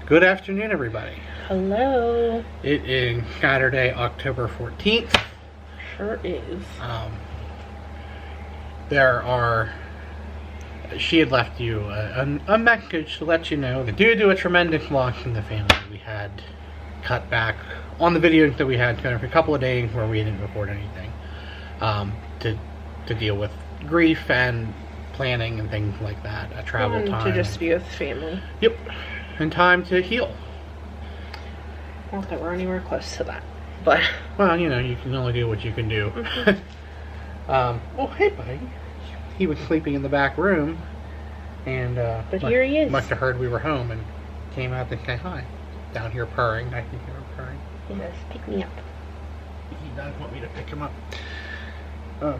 Good afternoon, everybody. Hello. It is Saturday, October 14th. Sure is. She had left you a message to let you know that due to a tremendous loss in the family, we had cut back on the videos that we had for a couple of days where we didn't record anything to deal with grief and planning and things like that. A travel time. To just be with family. Yep. And time to heal. Not that we're anywhere close to that, but well, you know, you can only do what you can do. Oh, hey, buddy. He was sleeping in the back room, and but here he is. Must have heard we were home and came out to say hi. Down here purring. I think you're purring. He does. Pick me up. He does want me to pick him up. Are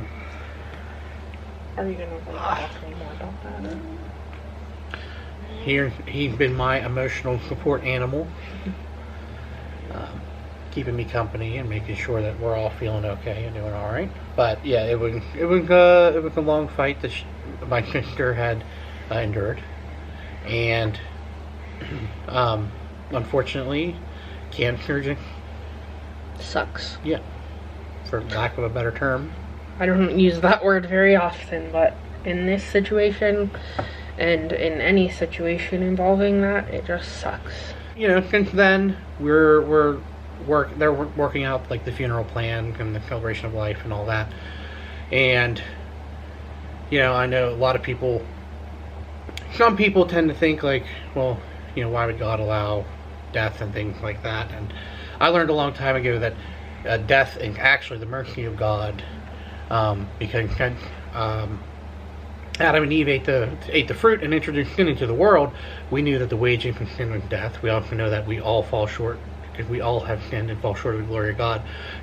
you gonna talk anymore about that? He's been my emotional support animal, keeping me company and making sure that we're all feeling okay and doing all right. But yeah, it was a long fight that my sister had endured, and unfortunately, cancer just sucks. Yeah, for lack of a better term. I don't use that word very often, but in this situation, and in any situation involving that, it just sucks. You know, since then, they're working out like the funeral plan and the celebration of life and all that. And, you know, I know a lot of people, some people tend to think like, well, you know, why would God allow death and things like that? And I learned a long time ago that death is actually the mercy of God, because Adam and Eve ate the fruit and introduced sin into the world. We knew that the wage of sin was death. We also know that we all fall short, because we all have sinned and fall short of the glory of God.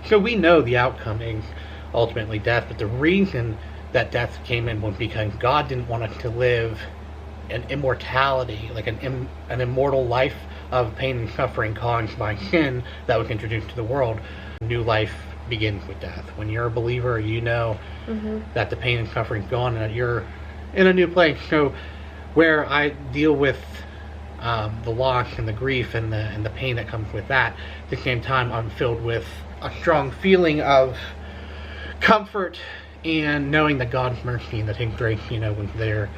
So we know the outcome is ultimately death. But the reason that death came in was because God didn't want us to live an immortality, like an immortal life of pain and suffering caused by sin that was introduced to the world. New life begins with death. When you're a believer, you know that the pain and suffering is gone and that you're in a new place. So where I deal with the loss and the grief and the pain that comes with that, at the same time I'm filled with a strong feeling of comfort and knowing that God's mercy and that His grace, you know, was there.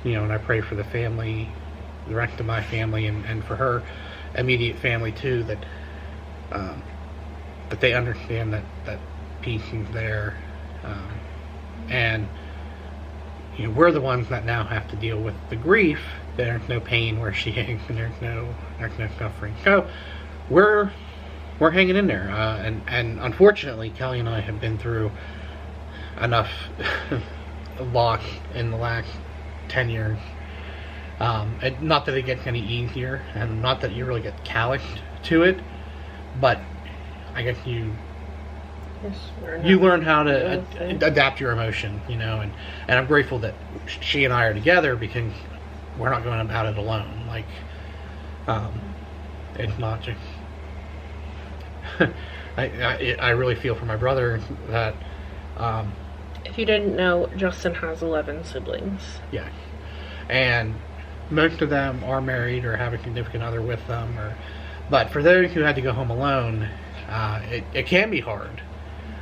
You know, and I pray for the family, the rest of my family, and for her immediate family too, that they understand that peace is there, and you know, we're the ones that now have to deal with the grief. There's no pain where she is, and there's no suffering. So we're hanging in there, and unfortunately, Kelly and I have been through enough loss in the last 10 years. And not that it gets any easier, and not that you really get calloused to it, but I guess you learn how to adapt your emotion, you know, and I'm grateful that she and I are together, because we're not going about it alone. Like, it's not just I really feel for my brother that if you didn't know, Justin has 11 siblings. Yeah, and most of them are married or have a significant other with them, but for those who had to go home alone, it can be hard.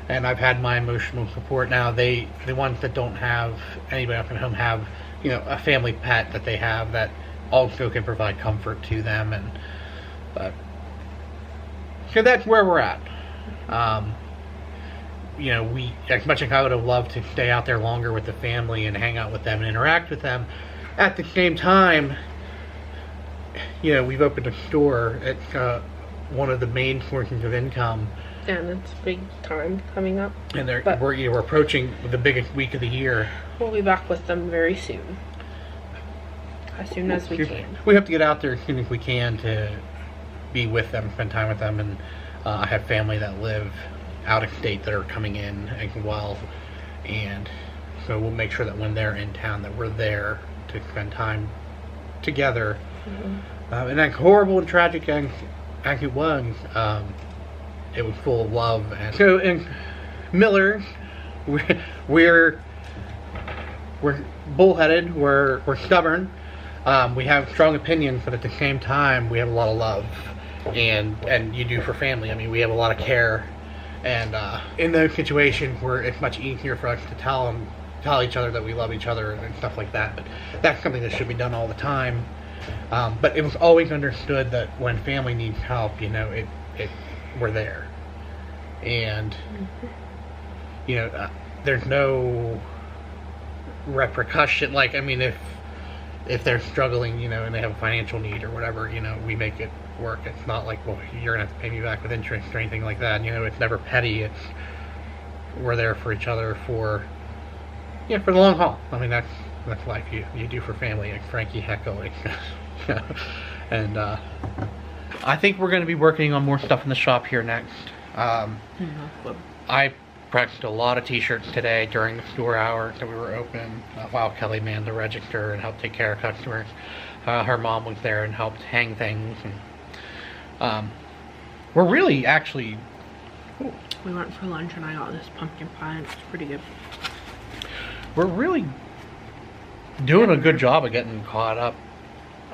And I've had my emotional support. Now the ones that don't have anybody else at home have, you know, a family pet that they have that also can provide comfort to them, but so that's where we're at. You know, as much as I would have loved to stay out there longer with the family and hang out with them and interact with them, at the same time, you know, we've opened a store. It's one of the main sources of income. And it's big time coming up. And we're approaching the biggest week of the year. We'll be back with them very soon. As soon as we can. We have to get out there as soon as we can to be with them, spend time with them, and I have family that live out of state that are coming in as well, and so we'll make sure that when they're in town that we're there to spend time together. And that horrible and tragic as it was, it was full of love. And so in Miller, we're bullheaded, we're stubborn, We have strong opinions, but at the same time, we have a lot of love, and you do for family. I mean, we have a lot of care, and in those situations where it's much easier for us to tell each other that we love each other and stuff like that. But that's something that should be done all the time. But it was always understood that when family needs help, you know, we're there, and you know, there's no repercussion. Like, I mean, if they're struggling, you know, and they have a financial need or whatever, you know, we make it work. It's not like, well, you're gonna have to pay me back with interest or anything like that. You know, it's never petty. We're there for each other for the long haul. I mean, that's life. You do for family, like Frankie heckling. And I think we're going to be working on more stuff in the shop here next. I practiced a lot of t-shirts today during the store hours that we were open, while Kelly manned the register and helped take care of customers. Her mom was there and helped hang things. And we're really actually... We went for lunch and I got this pumpkin pie and it's pretty good. We're really doing a good job of getting caught up.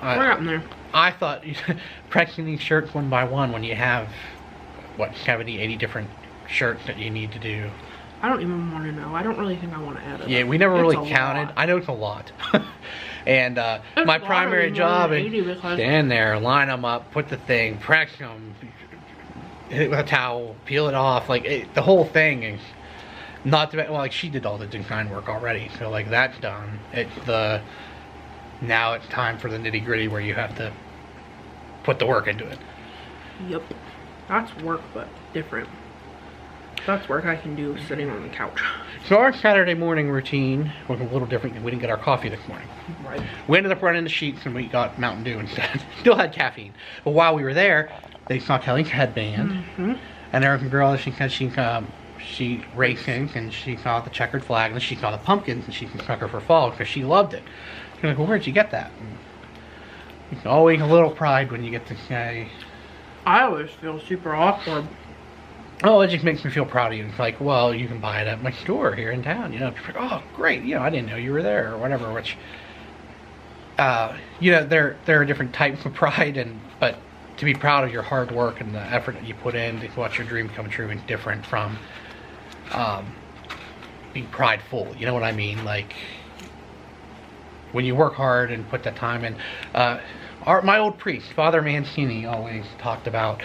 We're up in there. I thought practicing these shirts one by one when you have, what, 70, 80 different shirts that you need to do. I don't even want to know. I don't really think I want to add it. Yeah, we never really counted. I know it's a lot. And my primary job is stand there, line them up, put the thing, practice them, hit it with a towel, peel it off. Like, the whole thing is not to, well, like, she did all the design work already. So, like, that's done. Now it's time for the nitty-gritty where you have to put the work into it. Yep. That's work, but different. That's work I can do sitting on the couch. So our Saturday morning routine was a little different because we didn't get our coffee this morning. Right. We ended up running the sheets and we got Mountain Dew instead. Still had caffeine. But while we were there, they saw Kelly's headband. And there was a girl that she racing and she saw the checkered flag and she saw the pumpkins and she took her for fall because she loved it. She's like, well, where'd you get that? And it's always a little pride when you get to say... I always feel super awkward. Oh, it just makes me feel proud of you. It's like, well, you can buy it at my store here in town. You know, it's like, oh, great. You know, I didn't know you were there or whatever. Which, you know, there are different types of pride, but to be proud of your hard work and the effort that you put in to watch your dream come true is different from being prideful. You know what I mean? Like, when you work hard and put that time in. My old priest, Father Mancini, always talked about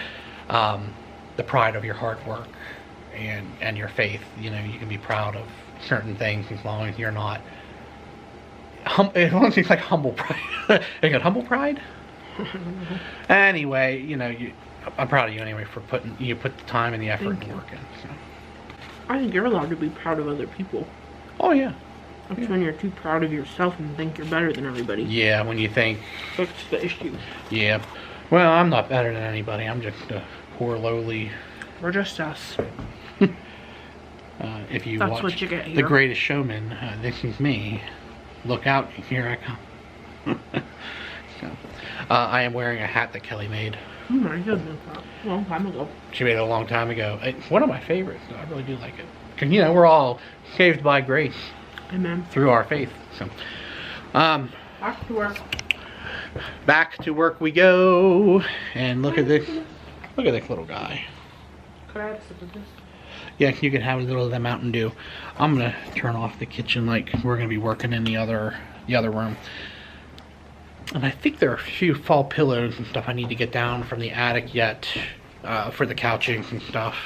the pride of your hard work and your faith. You know, you can be proud of certain things as long as you're not. It almost seems like humble pride. You got humble pride? Anyway, you know, I'm proud of you anyway for put the time and the effort and work in. So. I think you're allowed to be proud of other people. Oh yeah. That's when you're too proud of yourself and think you're better than everybody. Yeah, when you think. That's the issue. Yeah. Well, I'm not better than anybody. I'm just a poor, lowly. We're just us. If you That's watch what you get here. The Greatest Showman, this is me. Look out, here I come. So, I am wearing a hat that Kelly made. Oh my goodness, a long time ago. She made it a long time ago. It's one of my favorites, so I really do like it. Because, you know, we're all saved by grace. Amen. Through our faith. So, back to work. Back to work we go. And look at this. Look at this little guy. Could I have a sip of this? Yeah, you can have a little of the Mountain Dew. I'm gonna turn off the kitchen light because we're gonna be working in the other room. And I think there are a few fall pillows and stuff I need to get down from the attic yet for the couching and stuff.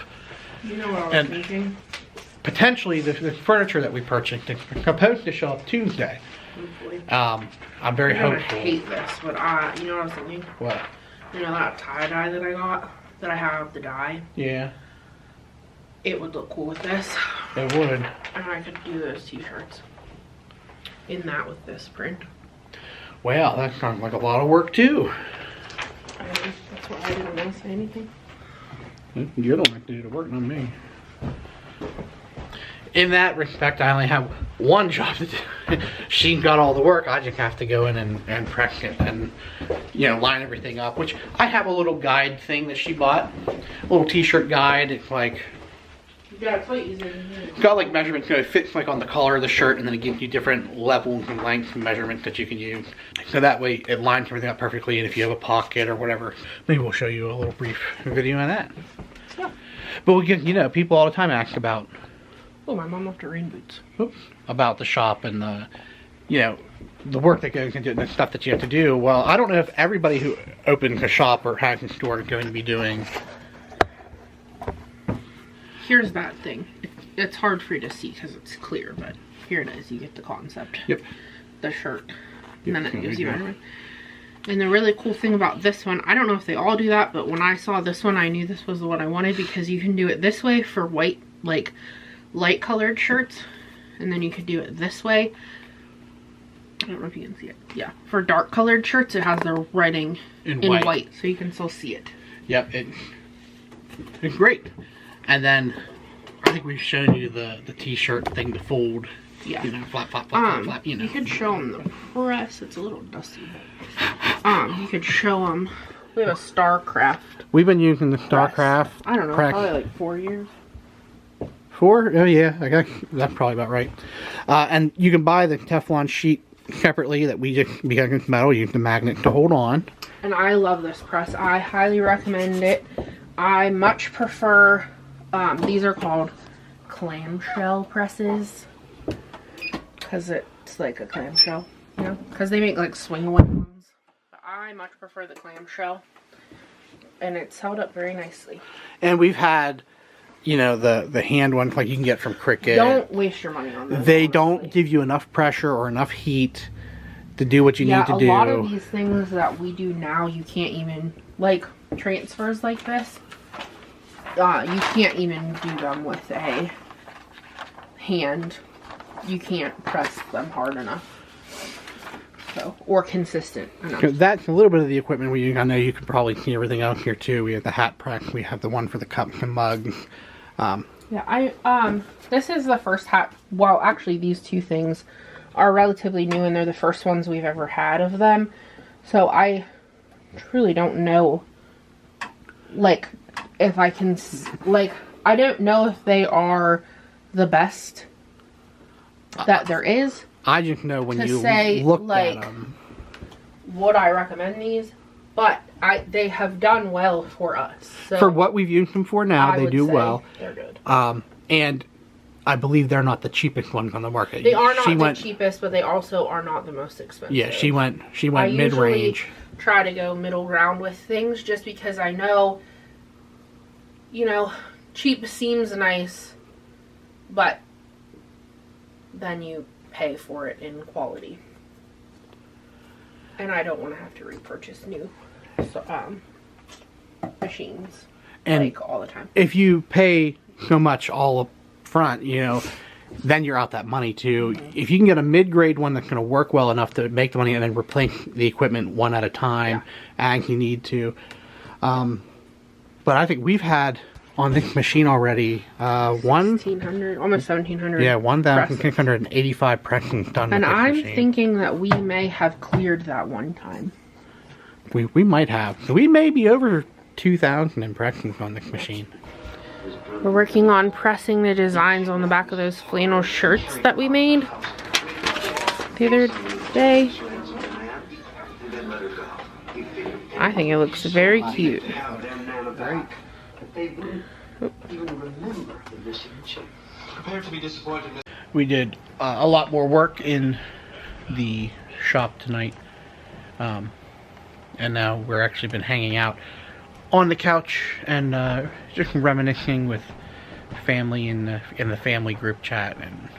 You know what I was thinking? Potentially the furniture that we purchased is supposed to show up Tuesday. Hopefully. I'm very hopeful. I hate this, but you know what I was thinking? What? You know that tie-dye that I got? That I have the dye? Yeah. It would look cool with this. It would. And I could do those t-shirts. In that with this print. Well, that sounds like a lot of work too. That's why I didn't want to say anything. You're the one that did the work, not me. In that respect, I only have one job to do. She got all the work. I just have to go in and press it and, you know, line everything up. Which I have a little guide thing that she bought, a little T-shirt guide. It's like Yeah, it's like easier. It's got like measurements, it fits like on the collar of the shirt, and then it gives you different levels and lengths and measurements that you can use. So that way it lines everything up perfectly, and if you have a pocket or whatever, maybe we'll show you a little brief video on that. Yeah. But we get, you know, people all the time ask about, Oh, my mom left her rain boots. oops, about the shop and the, you know, the work that goes into it and the stuff that you have to do. Well, I don't know if everybody who opens a shop or has a store is going to be doing. Here's that thing. It's hard for you to see because it's clear, but here it is. You get the concept. Yep. The shirt. And then it gives you measurement. And the really cool thing about this one, I don't know if they all do that, but when I saw this one, I knew this was the one I wanted because you can do it this way for white, like light colored shirts. And then you could do it this way. I don't know if you can see it. Yeah. For dark colored shirts, it has the writing in white. So you can still see it. Yep. It's great. And then I think we've shown you the t-shirt thing to fold. Yeah. You know, flap, flap, flap, flap, flap, you know. You could show them the press. It's a little dusty, but you could show them. We have a Starcraft. We've been using the Starcraft. I don't know, probably like 4 years. 4? Oh yeah, I guess that's probably about right. And you can buy the Teflon sheet separately that we just, because it's metal, use the magnet to hold on. And I love this press. I highly recommend it. I much prefer, these are called clamshell presses. Because it's like a clamshell, you know? Because they make like swing away ones. But I much prefer the clamshell. And it's held up very nicely. And we've had, you know, the hand ones like you can get from Cricket. Don't waste your money on them. They honestly. don't give you enough pressure or enough heat to do what you need to do. Yeah, a lot of these things that we do now, you can't even, like transfers like this, you can't even do them with a hand. You can't press them hard enough. So, or consistent enough. That's a little bit of the equipment we use. I know you can probably see everything else here too. We have the hat press. We have the one for the cups and mugs. Yeah, this is the first hat. Well, actually, these two things are relatively new, and they're the first ones we've ever had of them. So I truly don't know, like, if I can, like, I don't know if they are the best that there is. I just know when you say, look like, at them. Would I recommend these? But they have done well for us. So for what we've used them for now, they do well. They're good. And I believe they're not the cheapest ones on the market. They are not the cheapest, but they also are not the most expensive. Yeah, she went mid-range. Try to go middle ground with things just because I know, you know, cheap seems nice, but then you pay for it in quality. And I don't want to have to repurchase new machines and like all the time. If you pay so much all up front, you know, then you're out that money too. Mm-hmm. If you can get a mid-grade one that's going to work well enough to make the money and then replace the equipment one at a time as you need to. But I think we've had on this machine already 1,600, almost 1,700. Yeah, 1,685 pressings done. And with this I'm machine. Thinking that we may have cleared that one time. We might have. So we may be over 2,000 impressions on this machine. We're working on pressing the designs on the back of those flannel shirts that we made the other day. I think it looks very cute. We did a lot more work in the shop tonight. And now we're actually been hanging out on the couch and just reminiscing with family in the family group chat and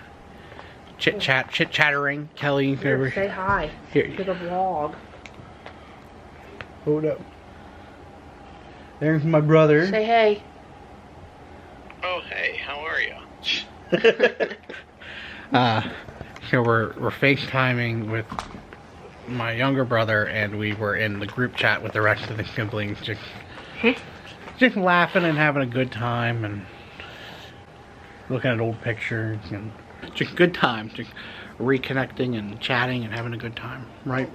chit-chattering. Kelly, here, say hi here to the vlog. Hold up. There's my brother. Say hey. Oh hey, how are you? So we're FaceTiming with my younger brother, and we were in the group chat with the rest of the siblings, just laughing and having a good time and looking at old pictures and just good time, just reconnecting and chatting and having a good time, right?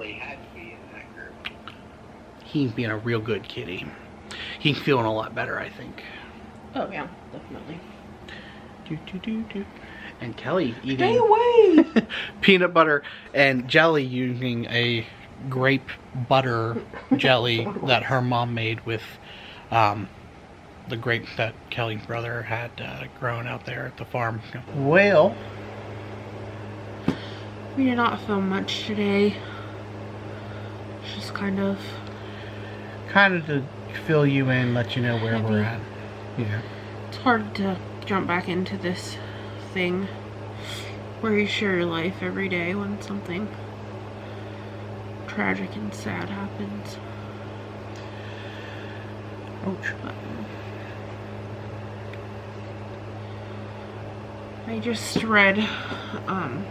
He's being a real good kitty. He's feeling a lot better, I think. Oh yeah, definitely. And Kelly Stay eating away! peanut butter and jelly using a grape butter jelly that her mom made with the grapes that Kelly's brother had grown out there at the farm. Well, we did not film much today. Just kind of to fill you in, let you know where heavy. we're at. Yeah. It's hard to jump back into this thing where you share your life every day when something tragic and sad happens. Ouch. But I just read a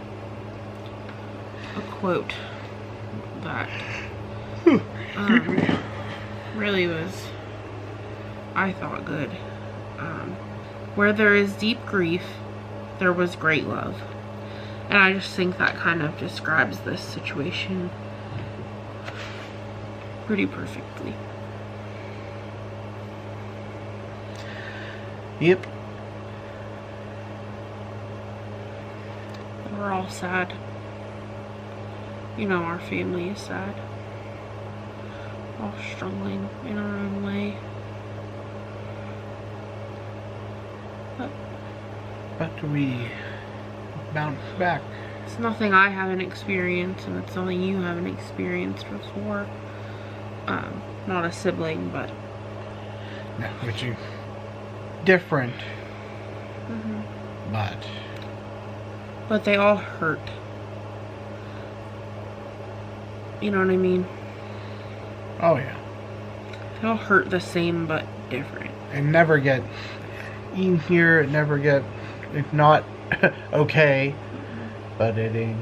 quote that really was, I thought, good. Where there is deep grief, there was great love. And I just think that kind of describes this situation pretty perfectly. Yep. We're all sad. You know, our family is sad. All struggling in our own way. But we bounce back. It's nothing I haven't experienced, and it's something you haven't experienced before. Not a sibling, but No, which is different. Mm-hmm. But they all hurt. You know what I mean? oh yeah. They all hurt the same, but different. It never get easier. It never get. It's not okay, but it ain't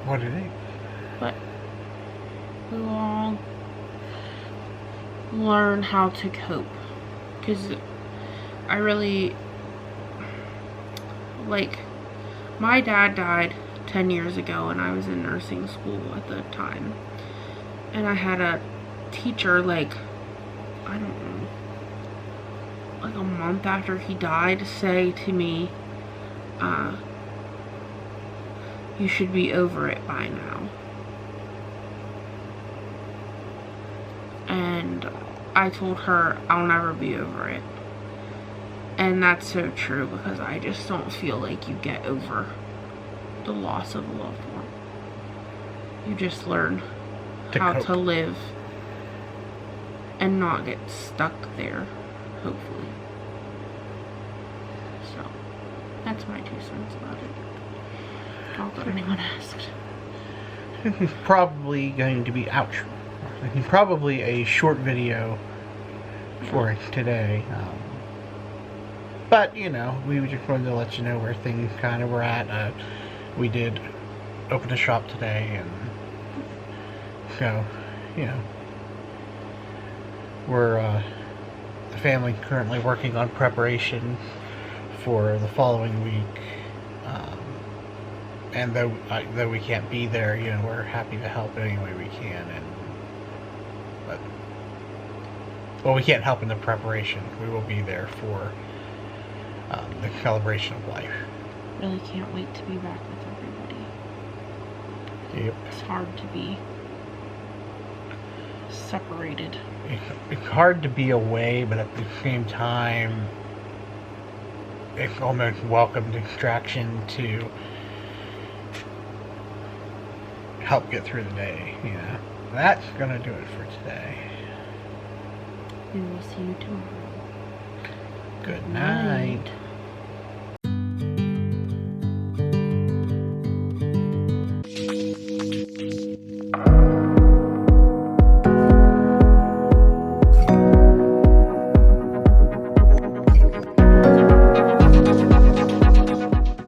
what it ain't. But we will all learn how to cope, because I really, like, my dad died 10 years ago and I was in nursing school at the time, and I had a teacher, like, I don't know, like a month after he died, say to me, you should be over it by now. And I told her I'll never be over it. And that's so true, because I just don't feel like you get over the loss of a loved one. You just learn how to live and not get stuck there, hopefully. So, that's my 2 cents about it. Not that anyone asked. It's probably going to be ouch. It's probably a short video for today. But, you know, we just wanted to let you know where things kind of were at. We did open a shop today, and so, you know, we're, the family currently working on preparation for the following week. And though we can't be there, you know, we're happy to help any way we can. But we can't help in the preparation. We will be there for the celebration of life. Really can't wait to be back with everybody. Yep. It's hard to be separated. It's hard to be away, but at the same time, it's almost welcome distraction to help get through the day, you know. That's gonna do it for today. We will see you tomorrow. Good night.